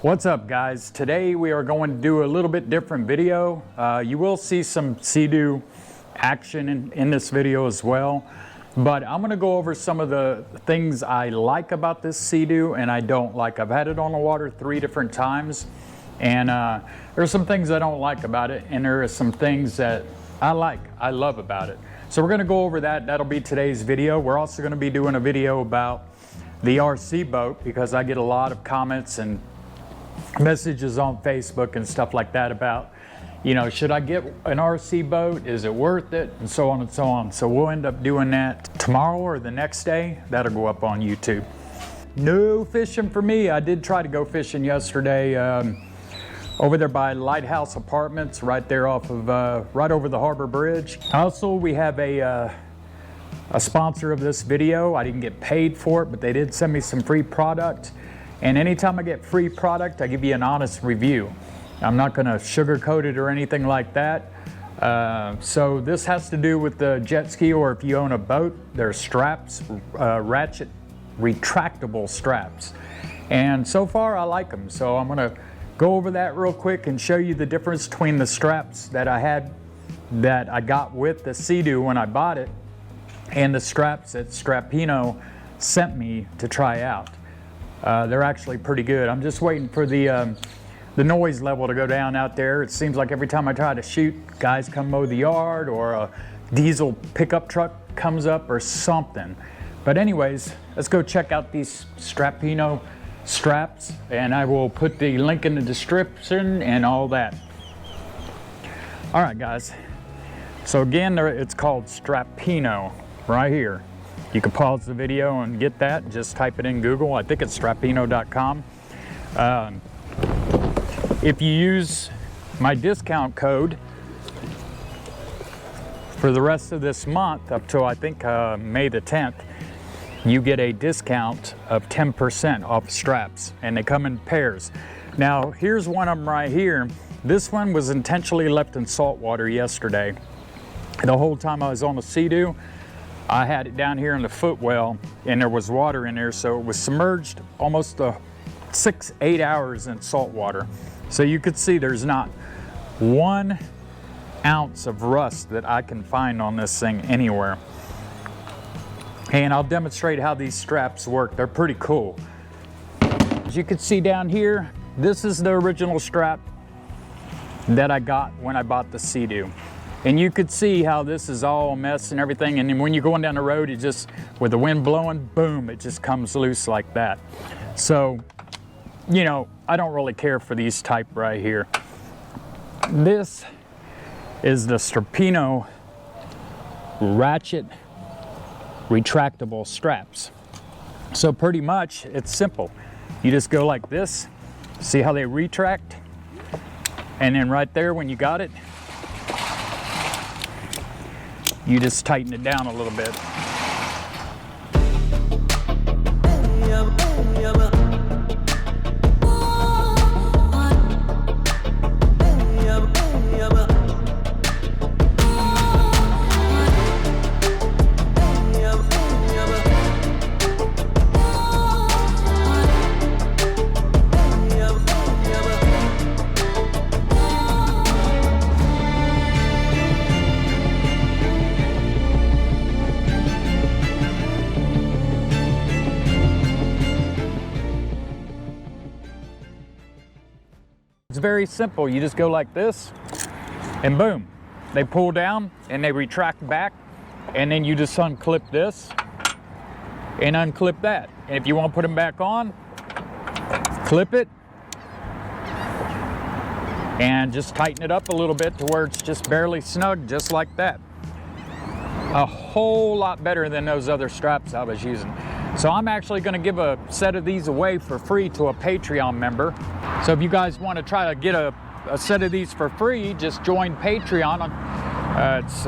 What's up, guys? Today we are going to do a little bit different video. You will see some Sea-Doo action in this video as well, but I'm going to go over some of the things I like about this Sea-Doo and I don't like. I've had it on the water 3 different times, and there's some things I don't like about it, and there are some things that I love about it. So we're going to go over that. That'll be today's video. We're also going to be doing a video about the RC boat, because I get a lot of comments and messages on Facebook and stuff like that about, you know, should I get an RC boat? Is it worth it? And so on and so on. So we'll end up doing that tomorrow or the next day. That'll go up on YouTube. No fishing for me. I did try to go fishing yesterday over there by Lighthouse Apartments, right there off of, right over the Harbor Bridge. Also, we have a sponsor of this video. I didn't get paid for it, but they did send me some free product. And anytime I get free product, I give you an honest review. I'm not going to sugarcoat it or anything like that. So this has to do with the jet ski, or if you own a boat, there's straps, ratchet, retractable straps. And so far I like them. So I'm going to go over that real quick and show you the difference between the straps that I got with the Sea-Doo when I bought it, and the straps that Strapinno sent me to try out. They're actually pretty good. I'm just waiting for the noise level to go down out there. It seems like every time I try to shoot, guys come mow the yard, or a diesel pickup truck comes up or something. But anyways, let's go check out these Strapinno straps, and I will put the link in the description and all that. All right, guys. So again, it's called Strapinno right here. You can pause the video and get that. Just type it in Google. I think it's strapinno.com. If you use my discount code for the rest of this month, up to I think May the 10th, you get a discount of 10% off straps, and they come in pairs. Now, here's one of them right here. This one was intentionally left in salt water yesterday. The whole time I was on the Sea-Doo, I had it down here in the footwell, and there was water in there, so it was submerged almost 6-8 hours in salt water. So you could see there's not 1 ounce of rust that I can find on this thing anywhere. And I'll demonstrate how these straps work. They're pretty cool. As you can see down here, this is the original strap that I got when I bought the Sea-Doo. And you could see how this is all a mess and everything. And then when you're going down the road, it just, with the wind blowing, boom, it just comes loose like that. So, you know, I don't really care for these type right here. This is the Strapinno Rachet retractable straps. So pretty much it's simple. You just go like this, see how they retract? And then right there, when you got it, you just tighten it down a little bit. It's very simple. You just go like this, and boom, they pull down and they retract back, and then you just unclip this and unclip that. And if you want to put them back on, clip it and just tighten it up a little bit to where it's just barely snug, just like that. A whole lot better than those other straps I was using. So I'm actually going to give a set of these away for free to a Patreon member. So if you guys want to try to get a set of these for free, just join Patreon. It's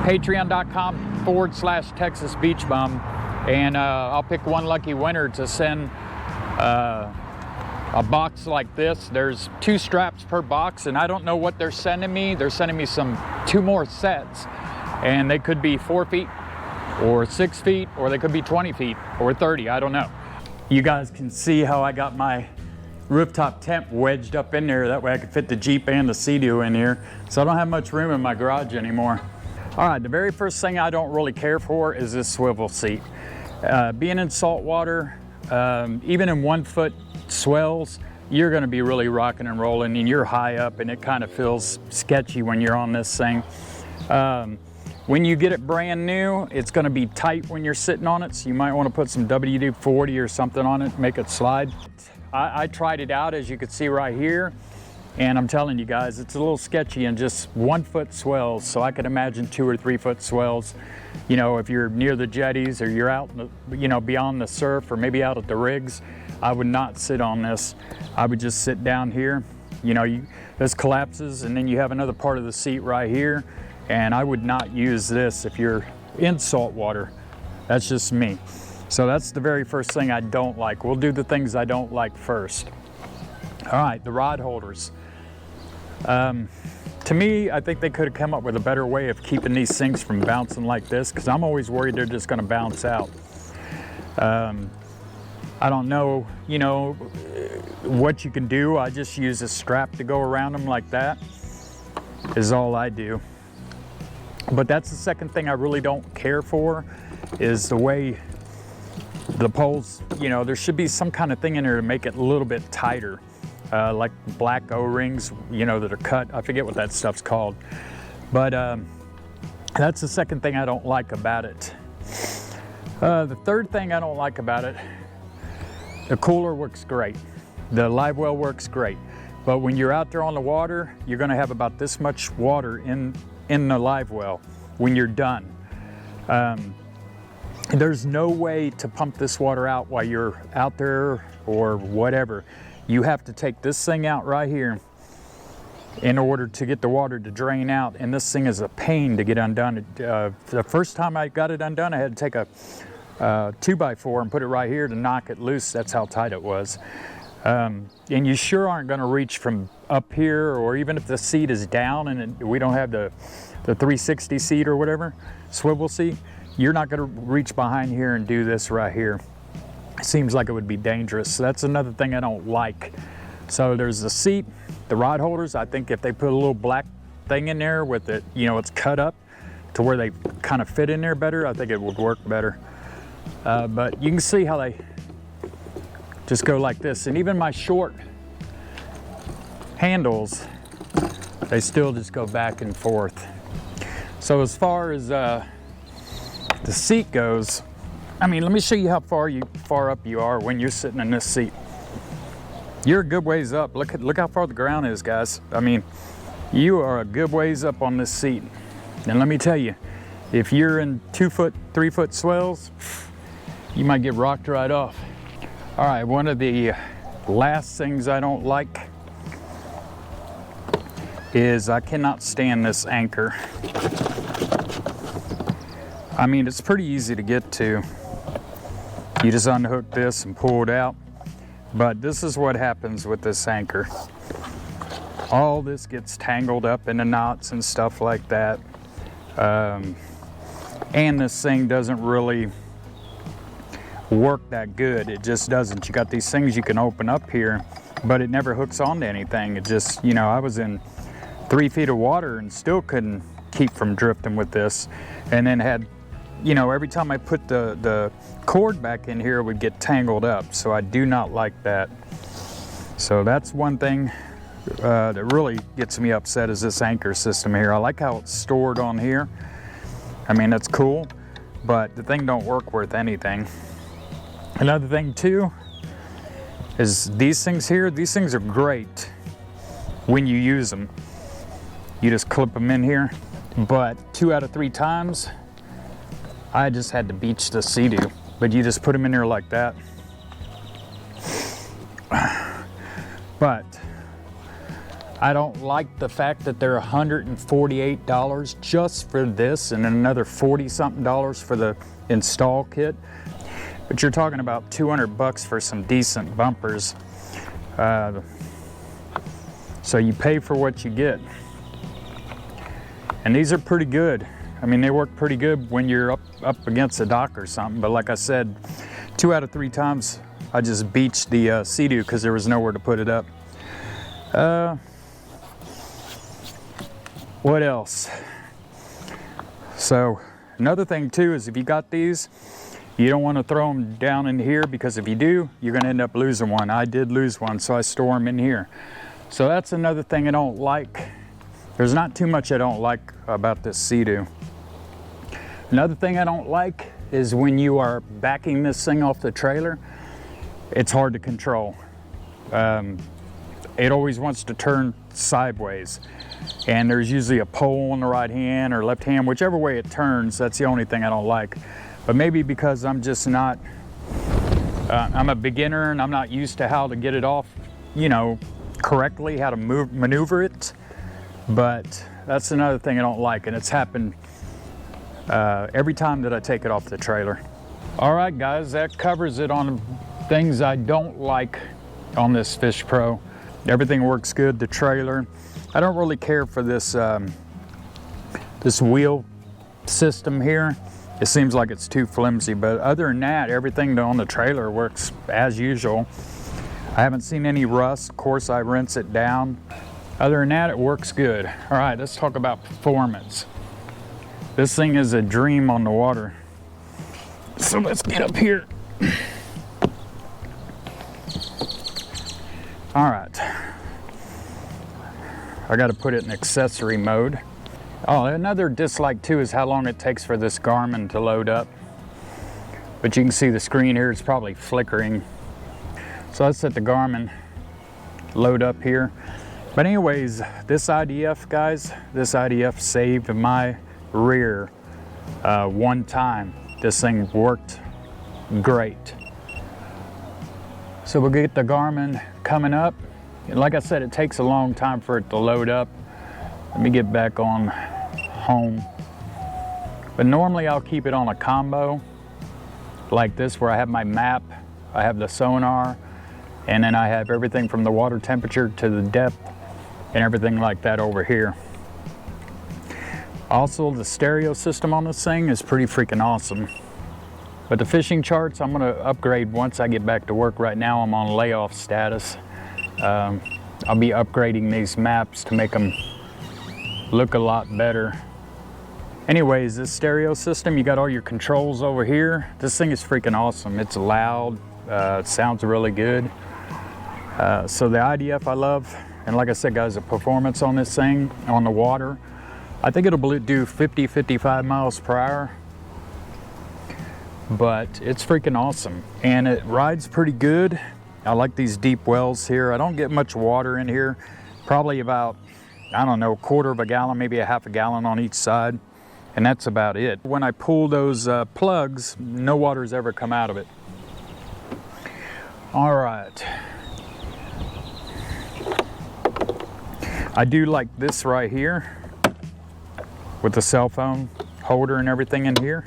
patreon.com/Texas Beach Bum, and I'll pick one lucky winner to send a box like this. There's 2 straps per box, and I don't know what they're sending me. They're sending me 2 more sets, and they could be 4 feet or 6 feet, or they could be 20 feet or 30, I don't know. You guys can see how I got my rooftop tent wedged up in there. That way I could fit the Jeep and the Sea-Doo in here. So I don't have much room in my garage anymore. All right, the very first thing I don't really care for is this swivel seat. Being in salt water, even in 1 foot swells, you're gonna be really rocking and rolling, and you're high up, and it kind of feels sketchy when you're on this thing. When you get it brand new, it's gonna be tight when you're sitting on it, so you might wanna put some WD-40 or something on it, make it slide. I tried it out, as you can see right here, and I'm telling you guys, it's a little sketchy in just 1 foot swells, so I could imagine 2 or 3 foot swells. You know, if you're near the jetties or you're out, you know, beyond the surf or maybe out at the rigs, I would not sit on this. I would just sit down here. You know, this collapses, and then you have another part of the seat right here, and I would not use this if you're in salt water. That's just me. So that's the very first thing I don't like. We'll do the things I don't like first. All right, the rod holders. To me, I think they could have come up with a better way of keeping these things from bouncing like this, because I'm always worried they're just gonna bounce out. I don't know, you know, what you can do. I just use a strap to go around them like that, is all I do. But that's the second thing I really don't care for, is the way the poles, you know, there should be some kind of thing in there to make it a little bit tighter. Like black O-rings, you know, that are cut. I forget what that stuff's called. But that's the second thing I don't like about it. The third thing I don't like about it, the cooler works great. The live well works great. But when you're out there on the water, you're gonna have about this much water in the live well when you're done. There's no way to pump this water out while you're out there or whatever. You have to take this thing out right here in order to get the water to drain out, and this thing is a pain to get undone. The first time I got it undone, I had to take a 2x4 and put it right here to knock it loose. That's how tight it was. And you sure aren't gonna reach from up here, or even if the seat is down and we don't have the 360 seat or whatever, swivel seat, you're not gonna reach behind here and do this right here. It seems like it would be dangerous. So that's another thing I don't like. So there's the seat, the rod holders. I think if they put a little black thing in there with it, you know, it's cut up to where they kind of fit in there better, I think it would work better. But you can see how they just go like this. And even my short handles, they still just go back and forth. So as far as the seat goes, I mean, let me show you how far up you are when you're sitting in this seat. You're a good ways up. Look how far the ground is, guys. I mean, you are a good ways up on this seat. And let me tell you, if you're in 2 foot, 3 foot swells, you might get rocked right off. All right, one of the last things I don't like is I cannot stand this anchor. I mean, it's pretty easy to get to. You just unhook this and pull it out. But this is what happens with this anchor. All this gets tangled up into knots and stuff like that. And this thing doesn't really work that good. It just doesn't. You got these things you can open up here, but it never hooks onto anything. It just, you know, I was in 3 feet of water and still couldn't keep from drifting with this. And then had, you know, every time I put the cord back in here, it would get tangled up. So I do not like that. So that's one thing that really gets me upset, is this anchor system here. I like how it's stored on here. I mean, that's cool, but the thing don't work worth anything. Another thing too is these things here. These things are great when you use them. You just clip them in here, but 2 out of 3 times I just had to beach the Sea-Doo. But you just put them in there like that. But I don't like the fact that they're $148 just for this, and then another 40-something dollars for the install kit. But you're talking about 200 bucks for some decent bumpers. So you pay for what you get. And these are pretty good. I mean, they work pretty good when you're up against a dock or something. But like I said, 2 out of 3 times I just beached the Sea-Doo because there was nowhere to put it up. What else? So another thing too is if you got these, you don't want to throw them down in here, because if you do, you're going to end up losing one. I did lose one, so I store them in here. So that's another thing I don't like. There's not too much I don't like about this Sea-Doo. Another thing I don't like is when you are backing this thing off the trailer, it's hard to control. It always wants to turn sideways, and there's usually a pole in the right hand or left hand, whichever way it turns. That's the only thing I don't like. But maybe because I'm just not, I'm a beginner and I'm not used to how to get it off, you know, correctly, how to maneuver it. But that's another thing I don't like, and it's happened every time that I take it off the trailer. All right, guys, that covers it on things I don't like on this FISHPRO. Everything works good. The trailer, I don't really care for this this wheel system here. It seems like it's too flimsy, but other than that, everything on the trailer works as usual. I haven't seen any rust. Of course, I rinse it down. Other than that, it works good. All right, let's talk about performance. This thing is a dream on the water. So let's get up here. All right. I got to put it in accessory mode. Oh, another dislike too is how long it takes for this Garmin to load up. But you can see the screen here, it's probably flickering. So let's let the Garmin load up here. But anyways, this IDF, guys, this IDF saved my rear one time. This thing worked great. So we'll get the Garmin coming up. And like I said, it takes a long time for it to load up. Let me get back on home. But normally I'll keep it on a combo like this, where I have my map, I have the sonar, and then I have everything from the water temperature to the depth and everything like that over here. Also, the stereo system on this thing is pretty freaking awesome. But the fishing charts, I'm gonna upgrade once I get back to work. Right now I'm on layoff status. I'll be upgrading these maps to make them look a lot better. Anyways, this stereo system, you got all your controls over here. This thing is freaking awesome. It's loud, it sounds really good. So the IDF I love, and like I said, guys, the performance on this thing on the water, I think it'll do 50, 55 miles per hour. But it's freaking awesome, and it rides pretty good. I like these deep wells here. I don't get much water in here, probably about, I don't know, 1/4 of a gallon, maybe a half a gallon on each side, and that's about it. When I pull those plugs, no water's ever come out of it. All right. I do like this right here with the cell phone holder and everything in here.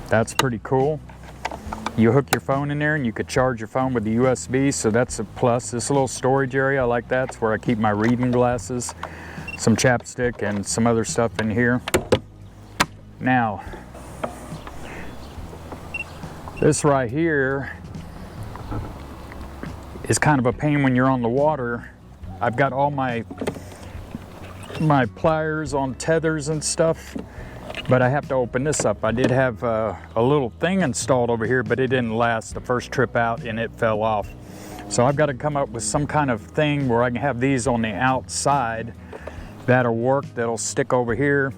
That's pretty cool. You hook your phone in there and you could charge your phone with the USB, so that's a plus. This little storage area, I like that. It's where I keep my reading glasses, some chapstick, and some other stuff in here. Now, this right here is kind of a pain when you're on the water. I've got all my pliers on tethers and stuff, but I have to open this up. I did have a little thing installed over here, but it didn't last the first trip out and it fell off. So I've got to come up with some kind of thing where I can have these on the outside that'll work, that'll stick over here.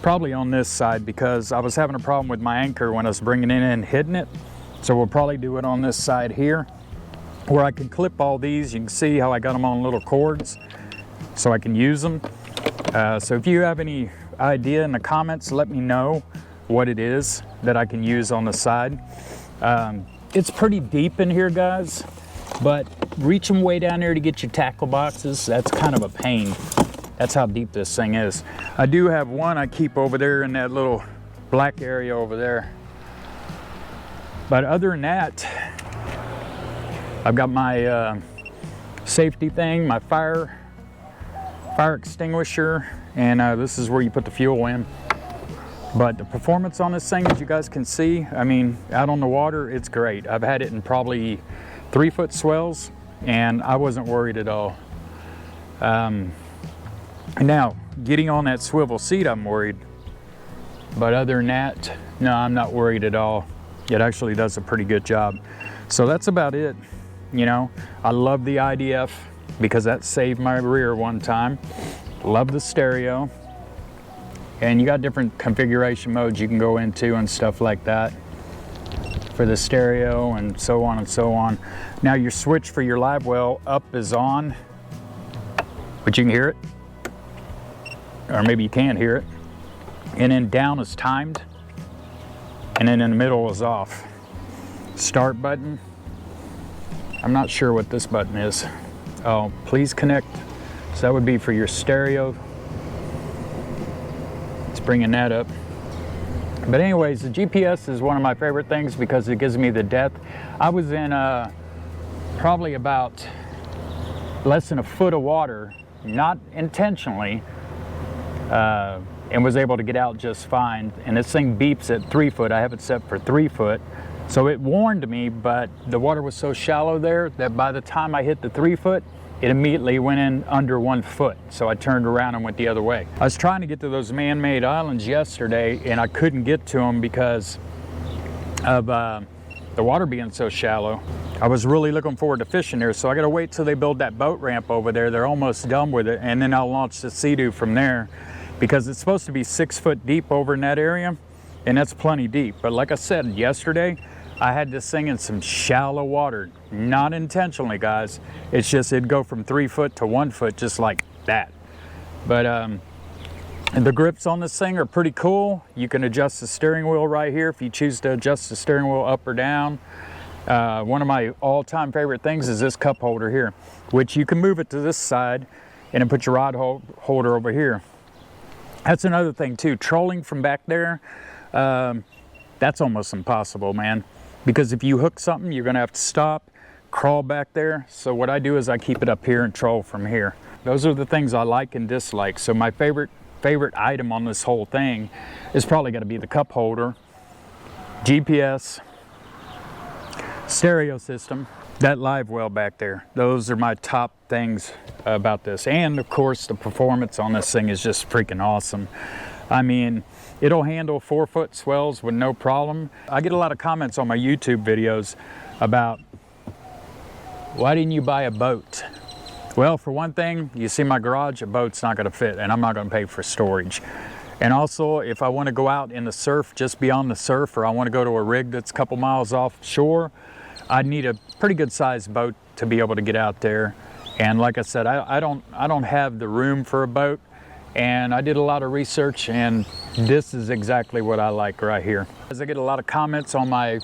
Probably on this side, because I was having a problem with my anchor when I was bringing it in and hitting it. So we'll probably do it on this side here, where I can clip all these. You can see how I got them on little cords so I can use them. So if you have any idea in the comments, let me know what it is that I can use on the side. It's pretty deep in here, guys, but reaching way down there to get your tackle boxes, that's kind of a pain. That's how deep this thing is. I do have one I keep over there in that little black area over there. But other than that, I've got my safety thing, my fire extinguisher, and this is where you put the fuel in. But the performance on this thing, as you guys can see, I mean, out on the water, it's great. I've had it in probably 3-foot swells, and I wasn't worried at all. Now, getting on that swivel seat, I'm worried. But other than that, no, I'm not worried at all. It actually does a pretty good job. So that's about it. You know, I love the IDF because that saved my rear one time. Love the stereo. And you got different configuration modes you can go into and stuff like that for the stereo and so on and so on. Now your switch for your live well up is on, but you can hear it. Or maybe you can't hear it. And then down is timed. And then in the middle is off. Start button. I'm not sure what this button is. Oh, please connect. So that would be for your stereo. It's bringing that up. But anyways, the GPS is one of my favorite things because it gives me the depth. I was in probably about less than a foot of water, not intentionally, and was able to get out just fine. And this thing beeps at 3 foot. I have it set for 3 foot. So it warned me, but the water was so shallow there that by the time I hit the 3 foot, it immediately went in under 1 foot. So I turned around and went the other way. I was trying to get to those man-made islands yesterday and I couldn't get to them because of the water being so shallow. I was really looking forward to fishing there, so I gotta wait till they build that boat ramp over there. They're almost done with it, and then I'll launch the Sea-Doo from there because it's supposed to be 6 foot deep over in that area, and that's plenty deep. But like I said yesterday, I had this thing in some shallow water, not intentionally, guys. It's just it'd go from 3 foot to 1 foot just like that. But and the grips on this thing are pretty cool. You can adjust the steering wheel right here if you choose to adjust the steering wheel up or down. One of my all-time favorite things is this cup holder here, which you can move it to this side and then put your rod holder over here. That's another thing too, trolling from back there, that's almost impossible, man. Because if you hook something, you're gonna have to stop, crawl back there. So what I do is I keep it up here and troll from here. Those are the things I like and dislike. So my favorite item on this whole thing is probably gonna be the cup holder, GPS, stereo system, that live well back there. Those are my top things about this. And of course, the performance on this thing is just freaking awesome. I mean, it'll handle 4 foot swells with no problem. I get a lot of comments on my YouTube videos about, why didn't you buy a boat? Well, for one thing, you see my garage, a boat's not gonna fit and I'm not gonna pay for storage. And also, if I wanna go out in the surf, just beyond the surf, or I wanna go to a rig that's a couple miles offshore, I'd need a pretty good sized boat to be able to get out there. And like I said, I don't have the room for a boat. And I did a lot of research, and this is exactly what I like right here. As I get a lot of comments on my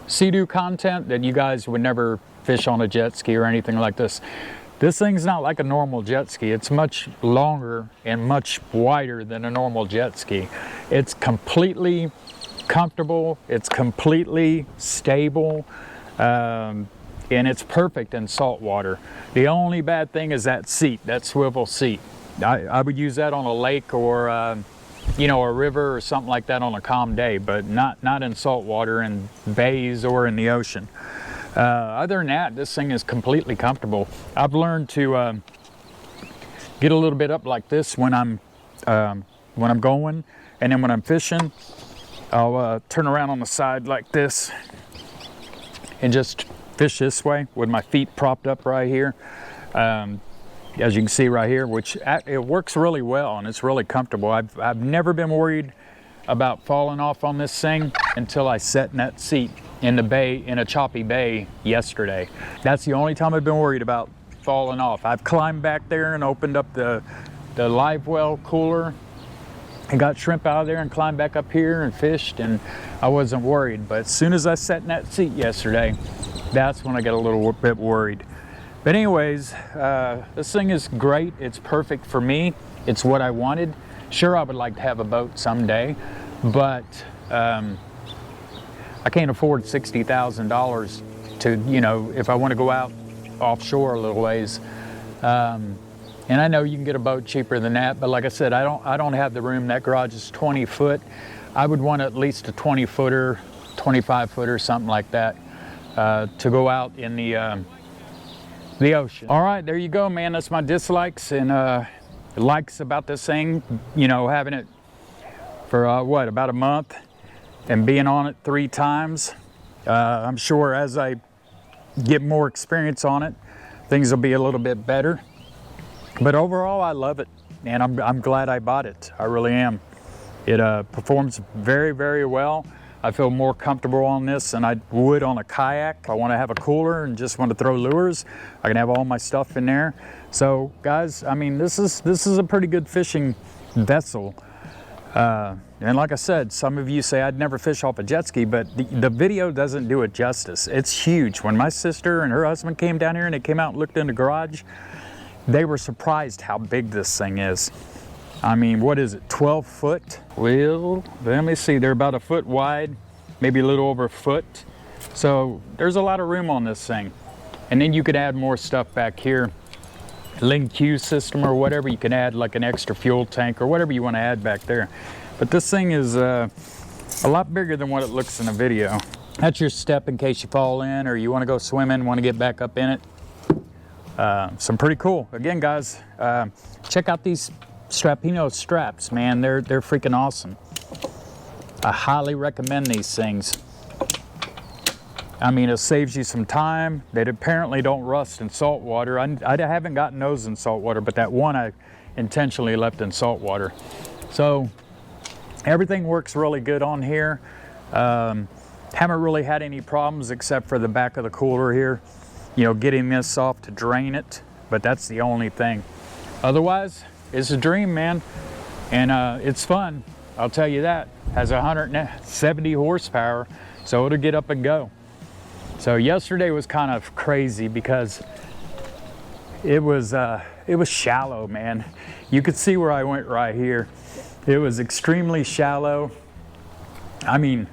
Sea-Doo content that you guys would never fish on a jet ski or anything like this. This thing's not like a normal jet ski. It's much longer and much wider than a normal jet ski. It's completely comfortable, it's completely stable, and it's perfect in salt water. The only bad thing is that seat, that swivel seat. I would use that on a lake or you know, a river or something like that on a calm day, but not in salt water in bays or in the ocean. Other than that, this thing is completely comfortable. I've learned to get a little bit up like this when I'm going, and then when I'm fishing, I'll turn around on the side like this and just fish this way with my feet propped up right here. As you can see right here, which it works really well and it's really comfortable. I've never been worried about falling off on this thing until I sat in that seat in the bay, in a choppy bay yesterday. That's the only time I've been worried about falling off. I've climbed back there and opened up the live well cooler and got shrimp out of there and climbed back up here and fished, and I wasn't worried. But as soon as I sat in that seat yesterday, that's when I got a little bit worried. But anyways, this thing is great. It's perfect for me. It's what I wanted. Sure, I would like to have a boat someday, but I can't afford $60,000 to, you know, if I want to go out offshore a little ways. And I know you can get a boat cheaper than that, but like I said, I don't have the room. That garage is 20 foot. I would want at least a 20 footer, 25 footer, something like that, to go out in the ocean. All right, there you go, man. That's my dislikes and likes about this thing. You know, having it for what, about a month and being on it 3 times. I'm sure as I get more experience on it, things will be a little bit better. But overall, I love it, and I'm glad I bought it. I really am. It performs very, very well. I feel more comfortable on this than I would on a kayak. If I want to have a cooler and just want to throw lures, I can have all my stuff in there. So, guys, I mean, this is a pretty good fishing vessel. And like I said, some of you say I'd never fish off a jet ski, but the video doesn't do it justice. It's huge. When my sister and her husband came down here and they came out and looked in the garage, they were surprised how big this thing is. I mean, what is it, 12 foot? Well, let me see, they're about a foot wide, maybe a little over a foot. So there's a lot of room on this thing. And then you could add more stuff back here. Q system or whatever, you can add like an extra fuel tank or whatever you want to add back there. But this thing is a lot bigger than what it looks in the video. That's your step in case you fall in or you want to go swimming, want to get back up in it. Some pretty cool. Again, guys, check out these Strapinno straps, man. They're freaking awesome. I highly recommend these things. I mean, it saves you some time. They apparently don't rust in salt water. I haven't gotten those in salt water, but that one I intentionally left in salt water. So everything works really good on here. Haven't really had any problems except for the back of the cooler here. You know, getting this off to drain it, but that's the only thing. Otherwise, it's a dream, man. And it's fun, I'll tell you that. Has 170 horsepower, so it'll get up and go. So yesterday was kind of crazy because it was shallow, man. You could see where I went right here. It was extremely shallow. I mean,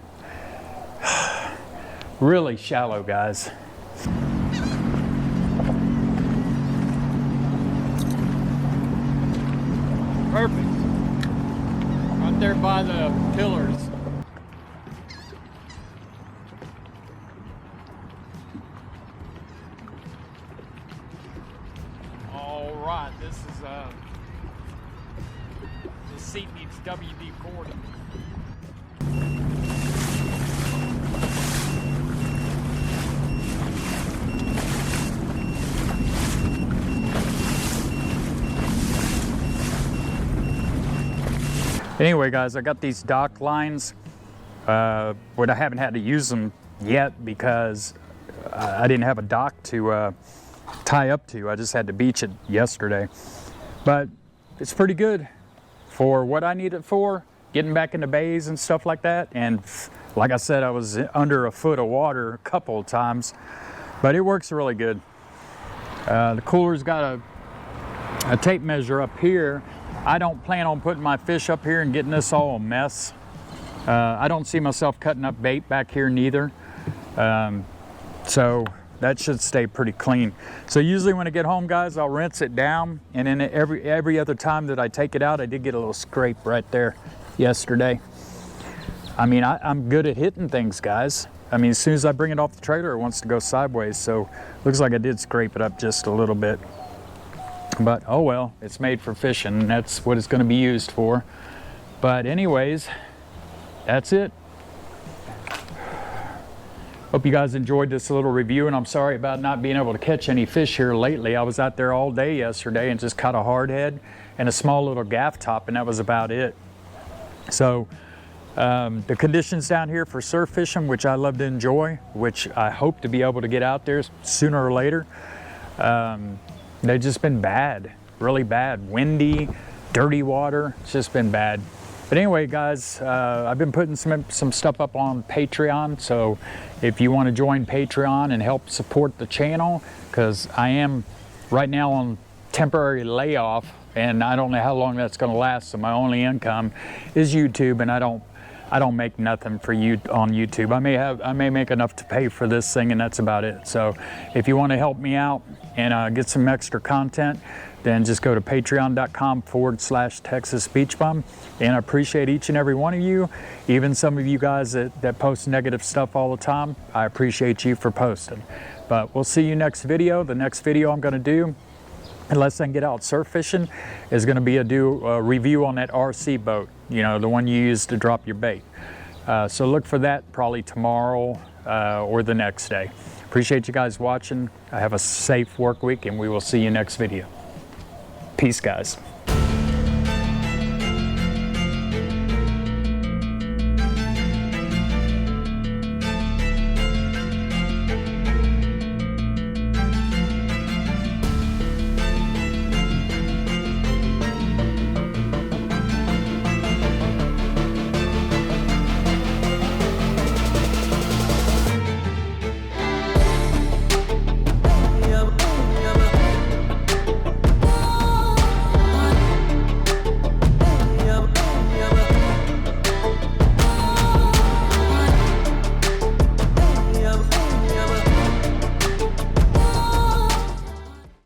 really shallow, guys. Perfect. Right there by the pillars. All right, this is the seat needs WD-40. Anyway, guys, I got these dock lines, but I haven't had to use them yet because I didn't have a dock to tie up to. I just had to beach it yesterday. But it's pretty good for what I need it for, getting back into bays and stuff like that. And like I said, I was under a foot of water a couple of times, but it works really good. The cooler's got a tape measure up here. I don't plan on putting my fish up here and getting this all a mess. I don't see myself cutting up bait back here neither. So that should stay pretty clean. So usually when I get home, guys, I'll rinse it down. And then every other time that I take it out, I did get a little scrape right there yesterday. I mean, I'm good at hitting things, guys. I mean, as soon as I bring it off the trailer, it wants to go sideways. So looks like I did scrape it up just a little bit. But oh well, it's made for fishing, and that's what it's going to be used for. But anyways, that's it. Hope you guys enjoyed this little review, and I'm sorry about not being able to catch any fish here lately. I was out there all day yesterday and just caught a hardhead and a small little gaff top, and that was about it. So the conditions down here for surf fishing, which I love to enjoy, which I hope to be able to get out there sooner or later, they've just been bad, really bad. Windy, dirty water, it's just been bad. But anyway, guys, I've been putting some stuff up on Patreon, so if you want to join Patreon and help support the channel, because I am right now on temporary layoff, and I don't know how long that's going to last, so my only income is YouTube, and I don't make nothing for you on YouTube. I may make enough to pay for this thing, and that's about it. So if you want to help me out and get some extra content, then just go to patreon.com/Texas Beach Bum. And I appreciate each and every one of you, even some of you guys that post negative stuff all the time. I appreciate you for posting. But we'll see you next video. The next video I'm going to do, unless I can get out surf fishing, is going to be a review on that RC boat, you know, the one you use to drop your bait. So look for that probably tomorrow or the next day. Appreciate you guys watching. Have a safe work week, and we will see you next video. Peace, guys.